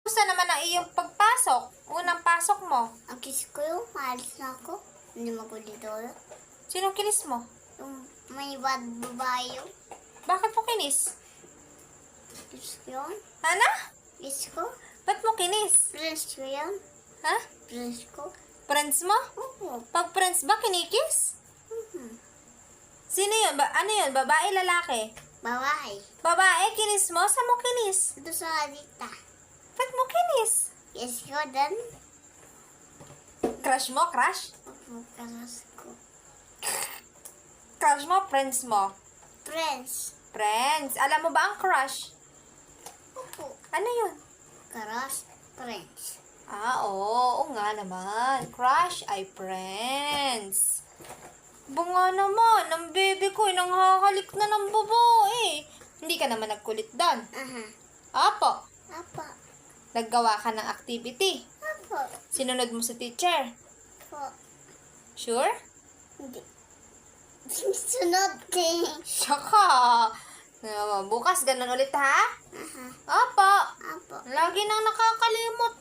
Kumusta naman ang iyong pagpasok? Unang pasok mo. Ang kiss ko yung maalis na ako. Hindi mo ko dito. Sinong kinis mo? Yung may bad babae yung Bakit mo kinis? kiss ko yun. Hana? Kiss ko. Ba't mo kinis? Prince ko yun. Ha? Prince ko. Friends mo? Oo. Pag friends ba, kinikis? Mhm. Sino yun? Ano yun? Babae, lalaki? Babae. Babae, kinis mo? Saan mo kinis? Ito sa dita. Ba't mo kinis? Kiss ko dan. Crush mo? Crush? Pagkakas ko. Crush mo? Friends mo? Prince. Friends. Alam mo ba ang crush? Opo. Ano yun? Karas. Prince. Oo nga naman. Crush ay friends. Bunga naman, ang baby ko, nanghahalik na ng babae. Hindi ka naman nagkulit doon. Aha. Apo, Apa. naggawa ka ng activity. Apo. Sinunod mo sa teacher. Po. Sure? Hindi. Sunod din. Saka. Bukas, ganun ulit ha? Aha. Apo, Apo. lagi nang nakakalimot.